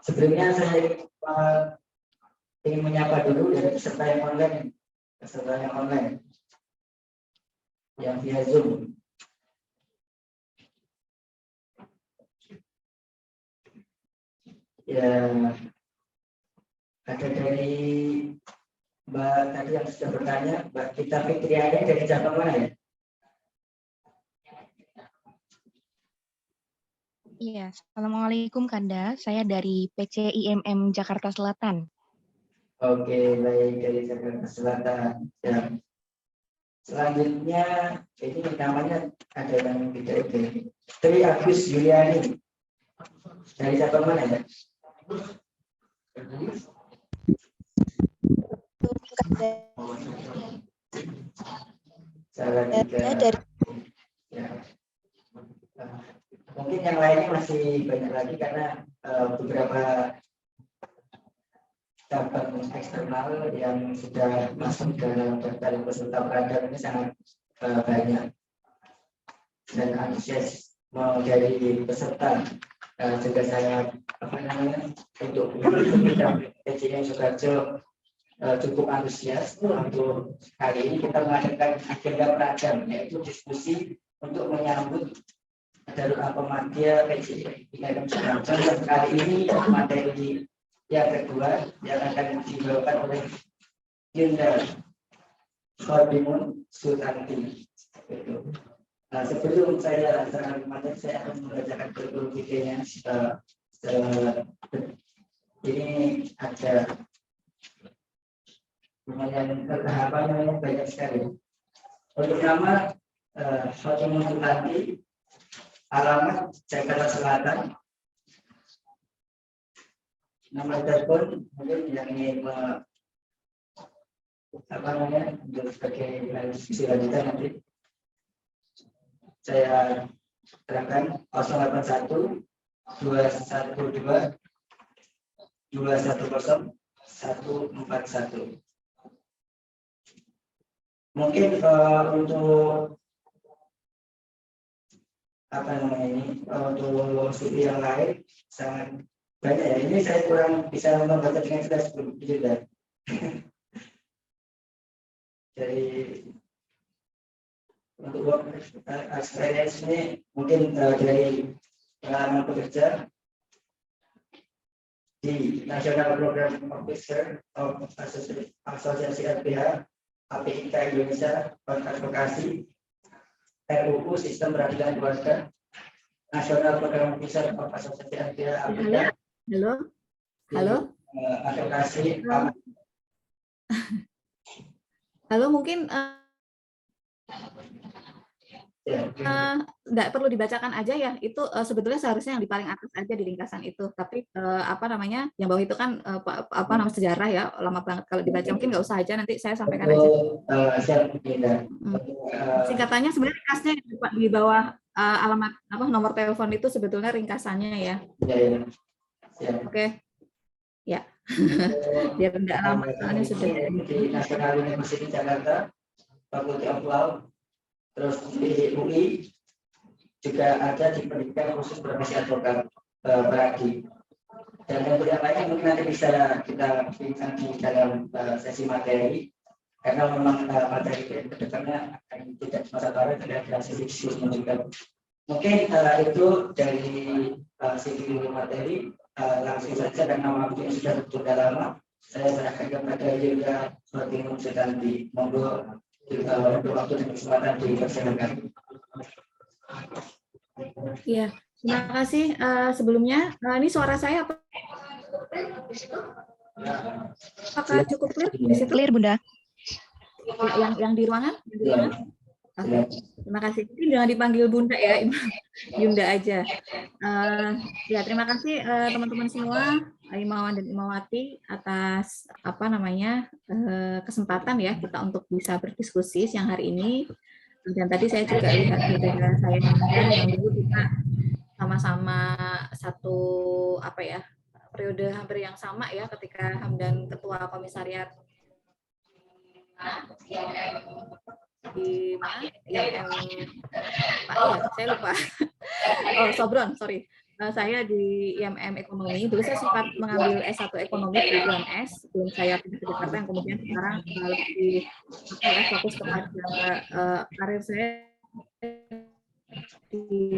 Sebelumnya saya ingin menyapa dulu dari peserta yang online, yang via Zoom. Ya, ada dari Mbak tadi yang sudah bertanya, Mbak Gita Fitriani dari cabang mana ya? Iya, Assalamualaikum Kanda. Saya dari PCIMM Jakarta Selatan. Oke, baik, dari Jakarta Selatan. Ya. Selanjutnya, ini namanya ada yang tidak oke. Tri Agus Yuliani. Dari cabang mana ya? Salah tiga. Ya. Mungkin yang lainnya masih banyak lagi karena beberapa cabang eksternal yang sudah masuk dalam daftar peserta peradat ini sangat banyak dan antusias mau jadi peserta. Juga saya untuk PCM Sukarjo cukup antusias untuk hari ini kita mengadakan agenda peradat, yaitu diskusi untuk menyambut Darul Al-Muhammadiyah PCIMM Sukarjo yang kali ini materi yang kedua yang akan dibawakan oleh Yunda Khodimun Sutanti. Nah, sebelum saya materi, saya akan membacakan kurikulum vitae-nya. Ini ada lumayan tahapannya banyak sekali. Untuk nama Khodimun Sutanti, alamat Jakarta Selatan. Nama telepon mungkin yang ingin untuk sebagai diskusi lanjutan nanti saya terangkan 081 212 210 141. Mungkin untuk untuk studi yang lain sangat banyak ya. Ini saya kurang bisa membaca dengan jelas juga. Jadi untuk work experience ini mungkin dari pengalaman bekerja di National Program Officer of Asosiasi LPH APIK Indonesia Advokasi RUU Sistem Peradilan Keluarga National Program Officer of Asosiasi LPH APIK. Halo. Advokasi. Halo, mungkin nggak perlu dibacakan aja ya, itu sebetulnya seharusnya yang di paling atas aja di ringkasan itu, tapi yang bawah itu kan nama sejarah ya, lama banget kalau dibaca, mungkin nggak usah aja, nanti saya sampaikan aja. Singkatannya sebenarnya ringkasnya di bawah alamat nomor telepon itu sebetulnya ringkasannya ya. Oke. Ya. Biar tidak lama soalnya sudah di National University Jakarta, Fakultas of Law. Terus di UI juga ada di pendidikan khusus profesi advokat Peradi. Dan yang lainnya mungkin nanti bisa kita bincang di dalam sesi materi, karena memang materi kedepannya akan tidak masa lalu ada sesi diskusi juga. Mungkin itu dari sisi materi, langsung saja karena waktunya sudah bertunda lama. Saya serahkan kepada Yunda Khodimun Sutanti. Monggo untuk waktu dan kesempatan dipersilakan. Iya, terima kasih. Sebelumnya, ini suara saya apa? Apakah cukup clear di situ? Clear, Bunda. Yang di ruangan? Oke, terima kasih. Mungkin jangan dipanggil Bunda ya, Yunda aja. Ya, terima kasih teman-teman semua, Imawan dan Imawati, atas kesempatan ya kita untuk bisa berdiskusi siang hari ini. Dan tadi saya juga lihat saudara saya yang dulu kita sama-sama satu periode hampir yang sama ya, ketika Hamdan ketua komisariat di mana? Pak ya, saya lupa. Oh, Sobron, sorry. saya di IMM Ekonomi. Dulu saya sempat mengambil S1 Ekonomi di UNS, sebelum saya pindah ke Jakarta, yang kemudian sekarang lebih fokus kepada karir saya di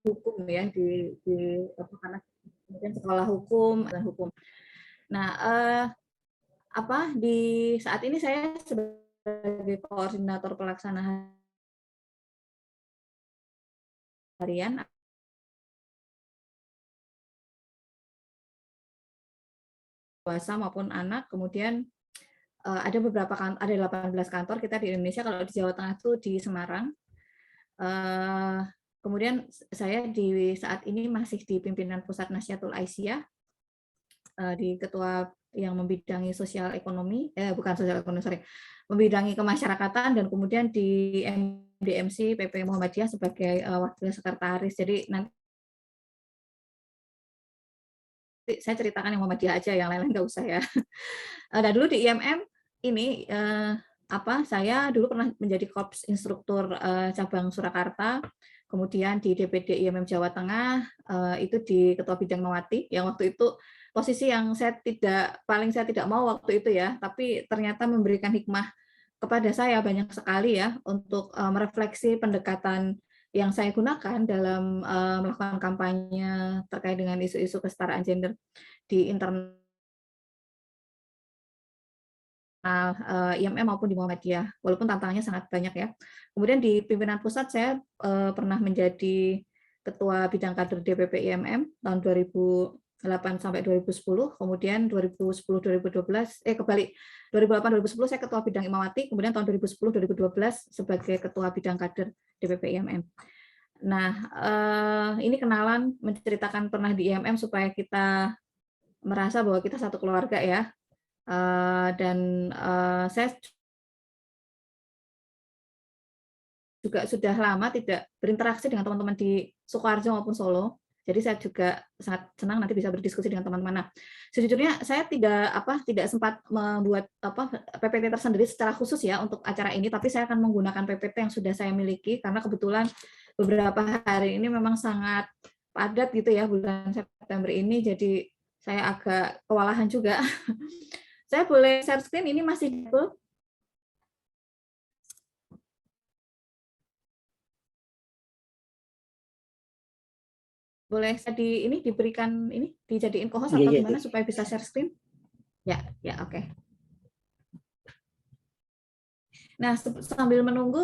hukum ya, karena kemudian sekolah hukum dan hukum. Nah, di saat ini saya sebagai koordinator pelaksana harian dewasa maupun anak, kemudian ada beberapa kantor, ada 18 kantor kita di Indonesia. Kalau di Jawa Tengah itu di Semarang. Kemudian saya di saat ini masih di pimpinan Pusat Nasyidul Aisyah, di ketua yang membidangi sosial ekonomi, bukan sosial ekonomi, sorry, membidangi kemasyarakatan, dan kemudian di MDMC PP Muhammadiyah sebagai wakil sekretaris. Jadi nanti saya ceritakan yang Muhammadiyah aja, yang lain-lain nggak usah ya. Nah, dulu di IMM ini saya dulu pernah menjadi korps instruktur cabang Surakarta, kemudian di DPD IMM Jawa Tengah itu di ketua bidang Mawati, yang waktu itu posisi yang paling saya tidak mau waktu itu ya, tapi ternyata memberikan hikmah kepada saya banyak sekali ya untuk merefleksi pendekatan yang saya gunakan dalam melakukan kampanye terkait dengan isu-isu kesetaraan gender di internal IMM maupun di Muhammadiyah, walaupun tantangannya sangat banyak ya. Kemudian di pimpinan pusat saya pernah menjadi ketua bidang kader DPP IMM tahun 2008 sampai 2010, kemudian 2010-2012 kebalik, 2008-2010 saya ketua bidang Imawati, kemudian tahun 2010-2012 sebagai ketua bidang kader DPP IMM. Nah, ini kenalan, menceritakan pernah di IMM supaya kita merasa bahwa kita satu keluarga ya. Dan saya juga sudah lama tidak berinteraksi dengan teman-teman di Sukoharjo maupun Solo. Jadi saya juga sangat senang nanti bisa berdiskusi dengan teman-teman. Nah, sejujurnya saya tidak sempat membuat PPT tersendiri secara khusus ya untuk acara ini, tapi saya akan menggunakan PPT yang sudah saya miliki karena kebetulan beberapa hari ini memang sangat padat gitu ya bulan September ini, jadi saya agak kewalahan juga. Saya boleh share screen, ini masih full? Boleh saya diberikan dijadiin co-host atau gimana supaya bisa share screen? Ya, oke. Nah, sambil menunggu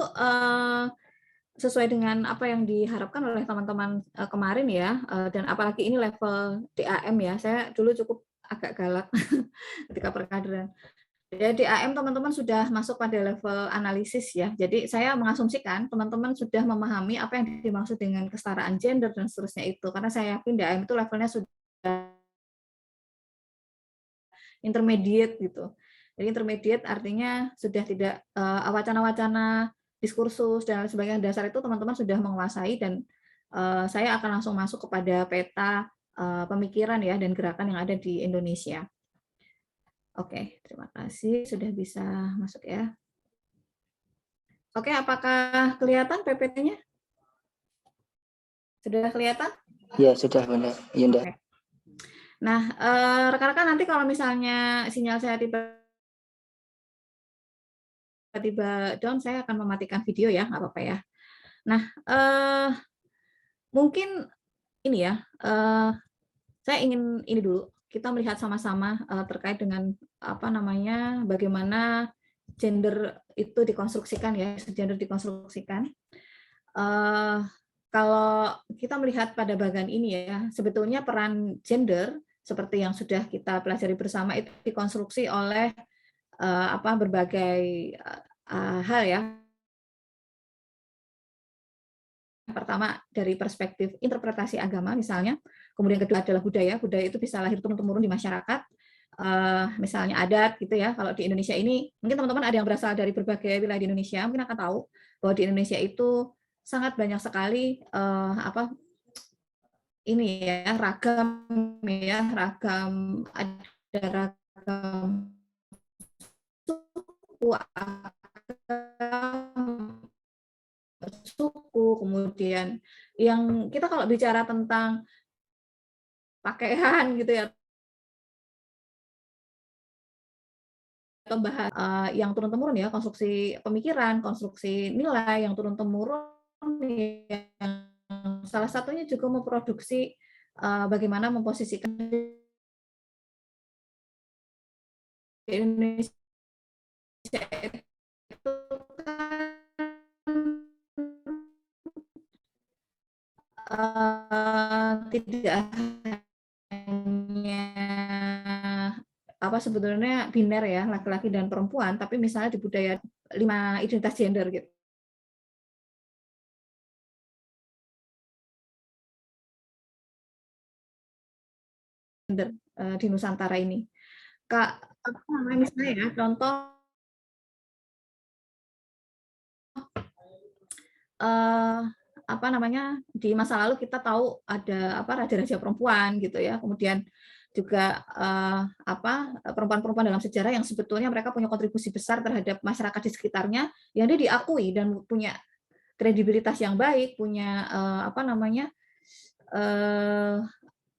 sesuai dengan apa yang diharapkan oleh teman-teman kemarin ya, dan apalagi ini level DAM ya, saya dulu cukup agak galak ketika perkaderan. Jadi AM teman-teman sudah masuk pada level analisis ya. Jadi saya mengasumsikan teman-teman sudah memahami apa yang dimaksud dengan kesetaraan gender dan seterusnya itu. Karena saya yakin di AM itu levelnya sudah intermediate gitu. Jadi intermediate artinya sudah tidak wacana-wacana, diskursus dan sebagainya dasar itu teman-teman sudah menguasai, dan saya akan langsung masuk kepada peta pemikiran ya dan gerakan yang ada di Indonesia. Oke, terima kasih sudah bisa masuk ya. Oke, apakah kelihatan PPT-nya? Sudah kelihatan? Ya, sudah benar. Yunda. Oke. Nah, rekan-rekan nanti kalau misalnya sinyal saya tiba-tiba down, saya akan mematikan video ya, nggak apa-apa ya. Nah, mungkin ini ya, saya ingin ini dulu, kita melihat sama-sama terkait dengan bagaimana gender itu dikonstruksikan ya, gender dikonstruksikan. Kalau kita melihat pada bagian ini ya, sebetulnya peran gender seperti yang sudah kita pelajari bersama itu dikonstruksi oleh berbagai hal ya. Pertama dari perspektif interpretasi agama misalnya, kemudian kedua adalah budaya. Budaya itu bisa lahir turun-temurun di masyarakat, misalnya adat gitu ya. Kalau di Indonesia ini mungkin teman-teman ada yang berasal dari berbagai wilayah di Indonesia mungkin akan tahu bahwa di Indonesia itu sangat banyak sekali ragam, ada ragam suku, kemudian yang kita kalau bicara tentang pakaian gitu ya, atau bahas yang turun-temurun ya, konstruksi pemikiran, konstruksi nilai yang turun-temurun, yang salah satunya juga memproduksi bagaimana memposisikan Indonesia itu kan tidak hanya apa sebetulnya biner ya, laki-laki dan perempuan, tapi misalnya di budaya 5 identitas gender gitu. Gender di Nusantara ini. Kak, apa namanya misalnya ya, contoh apa namanya, di masa lalu kita tahu ada apa raja-raja perempuan gitu ya, kemudian juga apa perempuan-perempuan dalam sejarah yang sebetulnya mereka punya kontribusi besar terhadap masyarakat di sekitarnya, yang dia diakui dan punya kredibilitas yang baik, punya apa namanya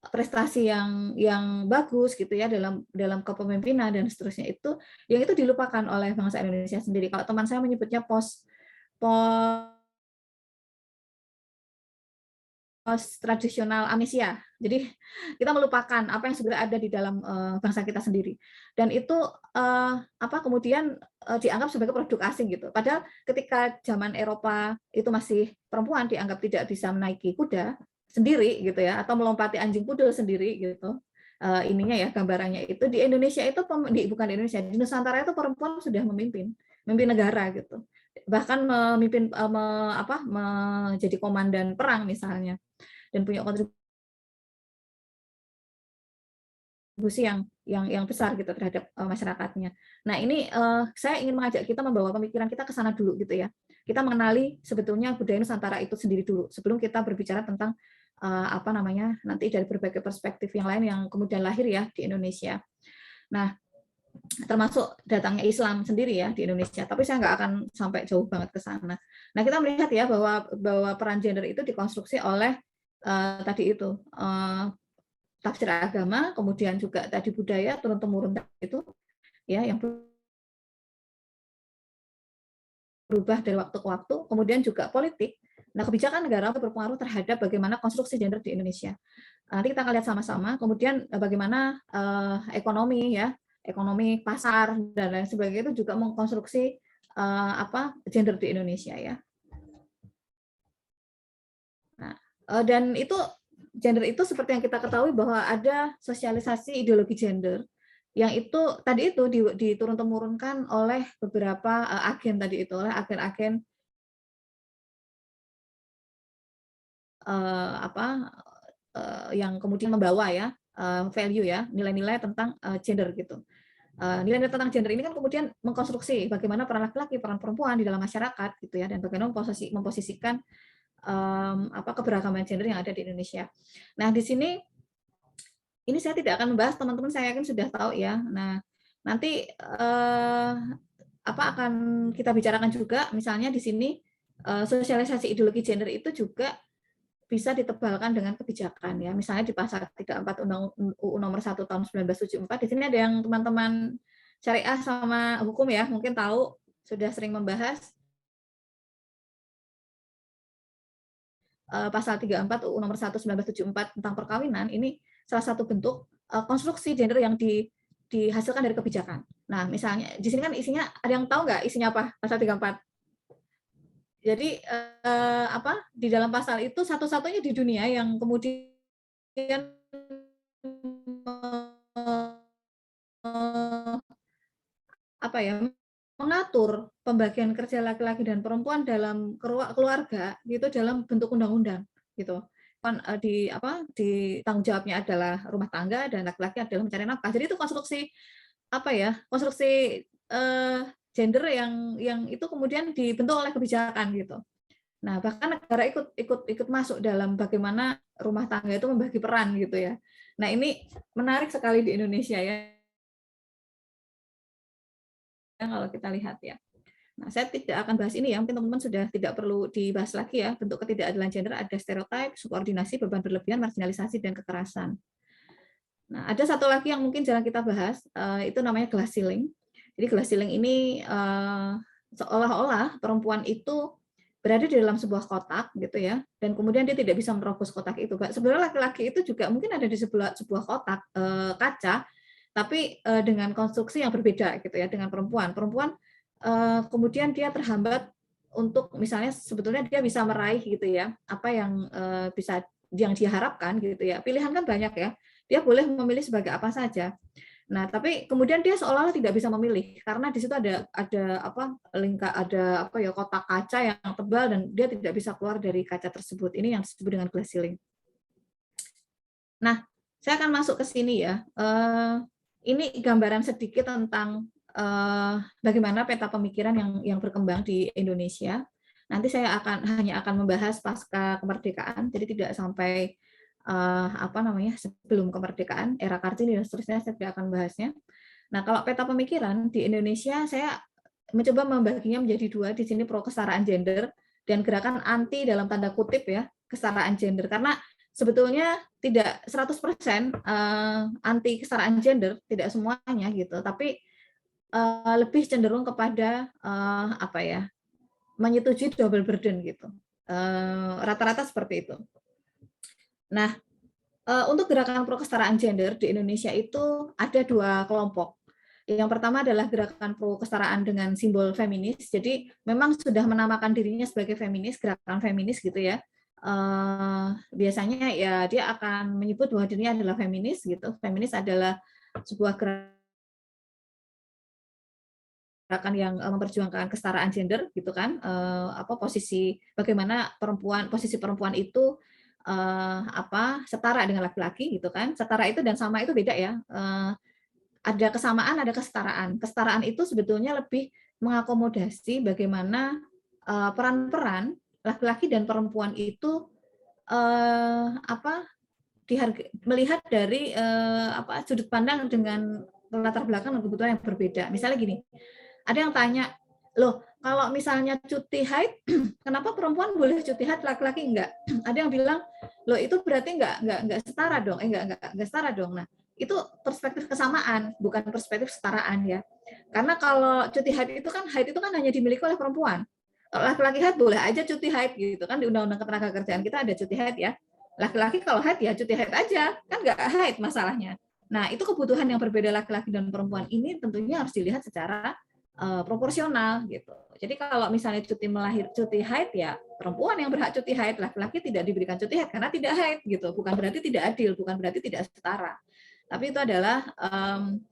prestasi yang bagus gitu ya dalam kepemimpinan dan seterusnya, itu yang itu dilupakan oleh bangsa Indonesia sendiri. Kalau teman saya menyebutnya post tradisional amnesia. Jadi kita melupakan apa yang sebenarnya ada di dalam bangsa kita sendiri. Dan itu apa kemudian dianggap sebagai produk asing gitu. Padahal ketika zaman Eropa itu masih perempuan dianggap tidak bisa menaiki kuda sendiri gitu ya, atau melompati anjing pudel sendiri gitu. Ininya ya gambarannya itu di Indonesia itu bukan di Indonesia, di Nusantara itu perempuan sudah memimpin negara gitu. Bahkan memimpin menjadi komandan perang misalnya, dan punya kontribusi yang besar gitu terhadap masyarakatnya. Nah ini saya ingin mengajak kita membawa pemikiran kita ke sana dulu gitu ya. Kita mengenali sebetulnya budaya Nusantara itu sendiri dulu sebelum kita berbicara tentang apa namanya nanti dari berbagai perspektif yang lain yang kemudian lahir ya di Indonesia. Nah termasuk datangnya Islam sendiri ya di Indonesia. Tapi saya nggak akan sampai jauh banget ke sana. Nah kita melihat ya bahwa peran gender itu dikonstruksi oleh tadi itu tafsir agama, kemudian juga tadi budaya turun temurun itu ya yang berubah dari waktu ke waktu, kemudian juga politik. Nah, kebijakan negara berpengaruh terhadap bagaimana konstruksi gender di Indonesia. Nanti kita akan lihat sama-sama. Kemudian bagaimana ekonomi ya, ekonomi pasar dan lain sebagainya itu juga mengkonstruksi apa gender di Indonesia ya. Nah, dan itu gender itu seperti yang kita ketahui bahwa ada sosialisasi ideologi gender yang itu tadi itu diturun-temurunkan oleh beberapa agen tadi itu, oleh agen-agen yang kemudian membawa ya value ya, nilai-nilai tentang gender gitu. Nilai-nilai tentang gender ini kan kemudian mengkonstruksi bagaimana peran laki-laki, peran perempuan di dalam masyarakat gitu ya, dan bagaimana memposisikan apa keberagaman gender yang ada di Indonesia. Nah, di sini ini saya tidak akan membahas, teman-teman saya yakin sudah tahu ya. Nah, nanti apa akan kita bicarakan juga misalnya di sini sosialisasi ideologi gender itu juga bisa ditebalkan dengan kebijakan ya. Misalnya di pasal 34 Undang UU nomor 1 tahun 1974, di sini ada yang teman-teman syariah sama hukum ya, mungkin tahu sudah sering membahas pasal 34 UU nomor 1 1974 tentang perkawinan. Ini salah satu bentuk konstruksi gender yang dihasilkan dari kebijakan. Nah, misalnya di sini kan isinya ada yang tahu nggak isinya apa pasal 34? Jadi apa di dalam pasal itu satu-satunya di dunia yang kemudian apa ya mengatur pembagian kerja laki-laki dan perempuan dalam keluarga gitu dalam bentuk undang-undang gitu. Kan di apa di tanggung jawabnya adalah rumah tangga dan laki-laki adalah mencari nafkah. Jadi itu konstruksi apa ya? Konstruksi gender yang itu kemudian dibentuk oleh kebijakan gitu. Nah, bahkan negara ikut masuk dalam bagaimana rumah tangga itu membagi peran gitu ya. Nah, ini menarik sekali di Indonesia ya kalau kita lihat ya. Nah, saya tidak akan bahas ini ya, mungkin teman-teman sudah tidak perlu dibahas lagi ya. Bentuk ketidakadilan gender ada stereotip, subordinasi, beban berlebihan, marginalisasi, dan kekerasan. Nah, ada satu lagi yang mungkin jarang kita bahas, itu namanya glass ceiling. Jadi glass ceiling ini seolah-olah perempuan itu berada di dalam sebuah kotak gitu ya, dan kemudian dia tidak bisa menerobos kotak itu. Sebenarnya laki-laki itu juga mungkin ada di sebuah kotak kaca, tapi dengan konstruksi yang berbeda gitu ya dengan perempuan. Perempuan kemudian dia terhambat untuk misalnya sebetulnya dia bisa meraih gitu ya apa yang bisa yang dia harapkan gitu ya. Pilihan kan banyak ya. Dia boleh memilih sebagai apa saja. Nah, tapi kemudian dia seolah-olah tidak bisa memilih karena di situ ada kotak kaca yang tebal dan dia tidak bisa keluar dari kaca tersebut. Ini yang disebut dengan glass ceiling. Nah, saya akan masuk ke sini ya. Ini gambaran sedikit tentang bagaimana peta pemikiran yang berkembang di Indonesia. Nanti saya hanya akan membahas pasca kemerdekaan, jadi tidak sampai sebelum kemerdekaan, era Kartini dan seterusnya saya tidak akan bahasnya. Nah, kalau peta pemikiran di Indonesia saya mencoba membaginya menjadi dua. Di sini pro kesetaraan gender dan gerakan anti dalam tanda kutip ya kesetaraan gender, karena sebetulnya tidak 100% anti kesetaraan gender, tidak semuanya gitu, tapi lebih cenderung kepada menyetujui double burden gitu. Rata-rata seperti itu. Nah, untuk gerakan pro kesetaraan gender di Indonesia itu ada dua kelompok. Yang pertama adalah gerakan pro kesetaraan dengan simbol feminis. Jadi memang sudah menamakan dirinya sebagai feminis, gerakan feminis gitu ya. Biasanya ya dia akan menyebut bahwa dirinya adalah feminis gitu. Feminis adalah sebuah gerakan yang memperjuangkan kesetaraan gender gitu kan. Bagaimana posisi perempuan itu setara dengan laki-laki gitu kan. Setara itu dan sama itu beda ya. Ada kesamaan, ada kesetaraan. Kesetaraan itu sebetulnya lebih mengakomodasi bagaimana peran-peran laki-laki dan perempuan itu melihat dari sudut pandang dengan latar belakang dan kebutuhan yang berbeda. Misalnya gini, ada yang tanya, loh kalau misalnya cuti haid, kenapa perempuan boleh cuti haid, laki-laki enggak? Ada yang bilang, loh itu berarti enggak setara dong, enggak setara dong. Nah, itu perspektif kesamaan, bukan perspektif kesetaraan ya. Karena kalau cuti haid itu kan hanya dimiliki oleh perempuan. Kalau laki-laki haid boleh aja cuti haid gitu kan, di Undang-Undang Ketenagakerjaan kita ada cuti haid ya. Laki-laki kalau haid ya cuti haid aja, kan enggak haid masalahnya. Nah, itu kebutuhan yang berbeda laki-laki dan perempuan ini tentunya harus dilihat secara proporsional gitu. Jadi kalau misalnya cuti haid ya perempuan yang berhak cuti haid, laki-laki tidak diberikan cuti haid karena tidak haid gitu. Bukan berarti tidak adil, bukan berarti tidak setara. Tapi itu adalah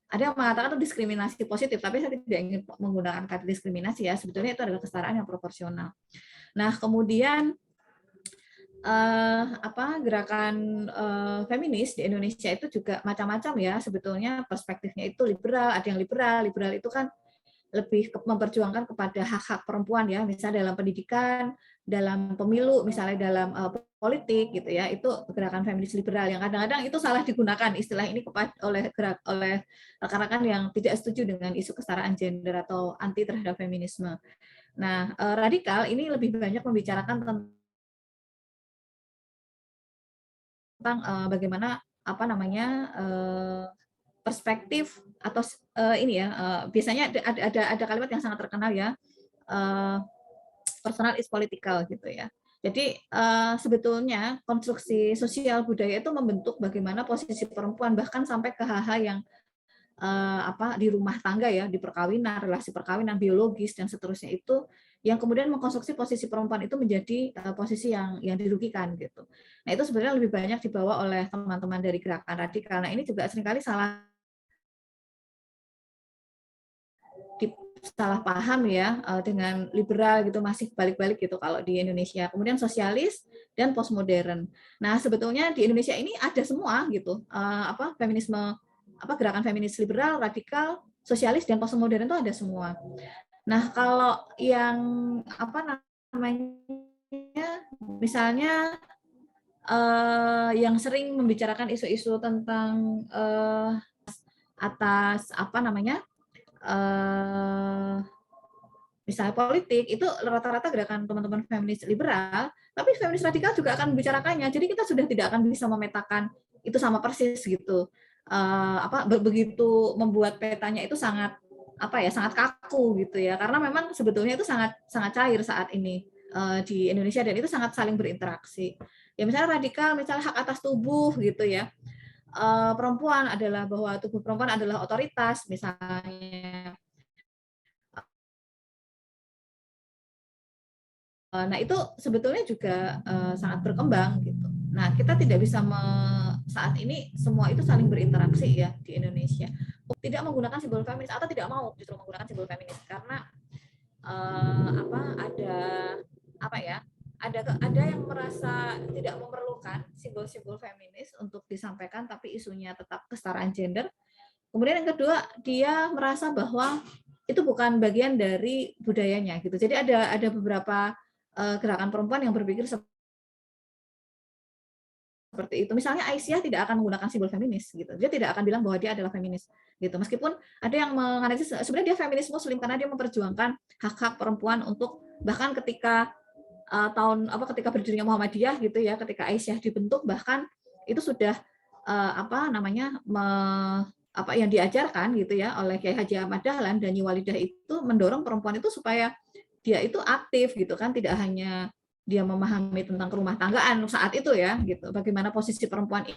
ada yang mengatakan itu diskriminasi positif, tapi saya tidak ingin menggunakan kata diskriminasi ya. Sebetulnya itu adalah kesetaraan yang proporsional. Nah, kemudian gerakan feminis di Indonesia itu juga macam-macam ya. Sebetulnya perspektifnya itu liberal, ada yang liberal itu kan lebih memperjuangkan kepada hak-hak perempuan ya, misalnya dalam pendidikan, dalam pemilu, misalnya dalam politik gitu ya, itu gerakan feminis liberal yang kadang-kadang itu salah digunakan istilah ini oleh rekan-rekan yang tidak setuju dengan isu kesetaraan gender atau anti terhadap feminisme. Nah, radikal ini lebih banyak membicarakan tentang bagaimana perspektif atau biasanya ada kalimat yang sangat terkenal ya, personal is political gitu ya. Jadi sebetulnya konstruksi sosial budaya itu membentuk bagaimana posisi perempuan bahkan sampai ke hal-hal yang di rumah tangga ya, di perkawinan, relasi perkawinan, biologis dan seterusnya itu yang kemudian mengkonstruksi posisi perempuan itu menjadi posisi yang dirugikan gitu. Nah, itu sebenarnya lebih banyak dibawa oleh teman-teman dari gerakan radikal. Nah, ini juga seringkali salah paham ya dengan liberal gitu, masih balik-balik gitu kalau di Indonesia. Kemudian sosialis dan postmodern. Nah, sebetulnya di Indonesia ini ada semua gitu. Feminisme gerakan feminis liberal, radikal, sosialis dan postmodern itu ada semua. Nah, kalau yang misalnya yang sering membicarakan isu-isu tentang atas misalnya politik, itu rata-rata gerakan teman-teman feminis liberal, tapi feminis radikal juga akan membicarakannya. Jadi kita sudah tidak akan bisa memetakan itu sama persis gitu. Begitu membuat petanya itu sangat sangat kaku gitu ya, karena memang sebetulnya itu sangat sangat cair saat ini di Indonesia, dan itu sangat saling berinteraksi. Ya misalnya radikal, misalnya hak atas tubuh gitu ya. Perempuan adalah bahwa tubuh perempuan adalah otoritas misalnya. Nah, itu sebetulnya juga sangat berkembang gitu. Nah, kita tidak bisa saat ini semua itu saling berinteraksi ya di Indonesia. Tidak menggunakan simbol feminis atau tidak mau justru menggunakan simbol feminis karena ada ada yang merasa tidak memerlukan simbol-simbol feminis untuk disampaikan, tapi isunya tetap kesetaraan gender. Kemudian yang kedua, dia merasa bahwa itu bukan bagian dari budayanya gitu. Jadi ada beberapa gerakan perempuan yang berpikir seperti itu. Misalnya Aisyah tidak akan menggunakan simbol feminis gitu. Dia tidak akan bilang bahwa dia adalah feminis gitu. Meskipun ada yang menganalisis sebenarnya dia feminis muslim karena dia memperjuangkan hak-hak perempuan untuk bahkan ketika ketika berdirinya Muhammadiyah gitu ya, ketika Aisyah dibentuk bahkan itu sudah yang diajarkan gitu ya oleh Kiai Haji Ahmad Dahlan dan Nyi Walidah itu mendorong perempuan itu supaya dia itu aktif gitu kan, tidak hanya dia memahami tentang kerumah tanggaan saat itu ya gitu, bagaimana posisi perempuan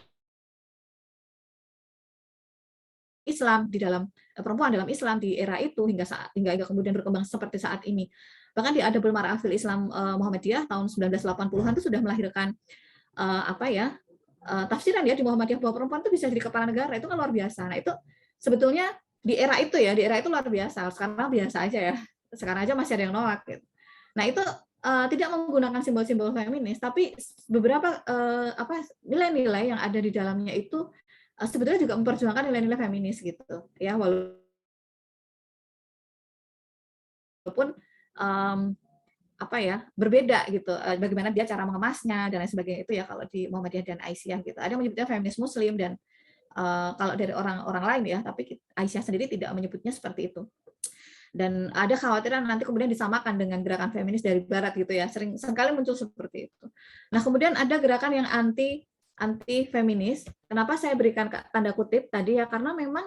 Islam di dalam perempuan dalam Islam di era itu hingga kemudian berkembang seperti saat ini. Bahkan di Adabul Mar'afil Islam Muhammadiyah tahun 1980-an itu sudah melahirkan tafsiran ya di Muhammadiyah bahwa perempuan itu bisa jadi kepala negara, itu kan luar biasa. Nah, itu sebetulnya di era itu luar biasa. Sekarang biasa aja ya. Sekarang aja masih ada yang nolak gitu. Nah, itu tidak menggunakan simbol-simbol feminis, tapi beberapa nilai-nilai yang ada di dalamnya itu sebetulnya juga memperjuangkan nilai-nilai feminis gitu ya, walaupun berbeda gitu bagaimana dia cara mengemasnya dan lain sebagainya itu ya kalau di Muhammadiyah dan Aisyah gitu. Ada yang menyebutnya feminis muslim dan kalau dari orang-orang lain ya, tapi Aisyah sendiri tidak menyebutnya seperti itu. Dan ada khawatiran nanti kemudian disamakan dengan gerakan feminis dari barat gitu ya, seringkali muncul seperti itu. Nah, kemudian ada gerakan yang anti feminis. Kenapa saya berikan tanda kutip tadi ya, karena memang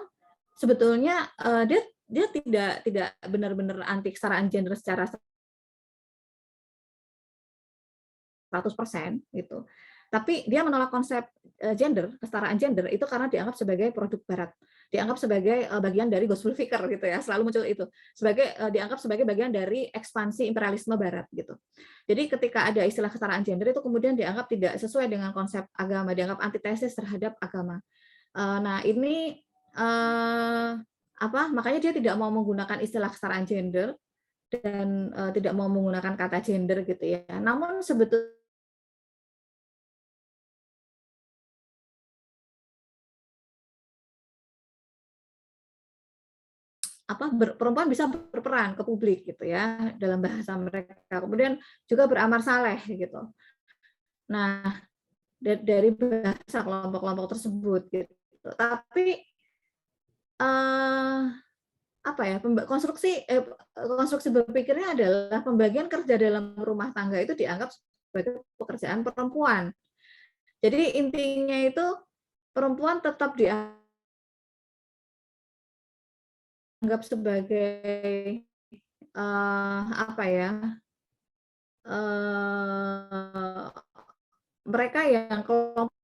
sebetulnya dia tidak benar-benar anti kesetaraan gender secara 100% gitu. Tapi dia menolak konsep gender, kesetaraan gender itu karena dianggap sebagai produk barat. Dianggap sebagai bagian dari gospel fikir gitu ya, selalu muncul itu. Dianggap sebagai bagian dari ekspansi imperialisme barat gitu. Jadi ketika ada istilah kesetaraan gender itu kemudian dianggap tidak sesuai dengan konsep agama, dianggap antitesis terhadap agama. Nah, ini makanya dia tidak mau menggunakan istilah kesetaraan gender dan tidak mau menggunakan kata gender gitu ya. Namun sebetulnya perempuan bisa berperan ke publik gitu ya dalam bahasa mereka, kemudian juga beramal saleh gitu. Nah, dari bahasa kelompok-kelompok tersebut gitu. Tapi konstruksi berpikirnya adalah pembagian kerja dalam rumah tangga itu dianggap sebagai pekerjaan perempuan. Jadi intinya itu perempuan tetap dianggap sebagai mereka yang kelompok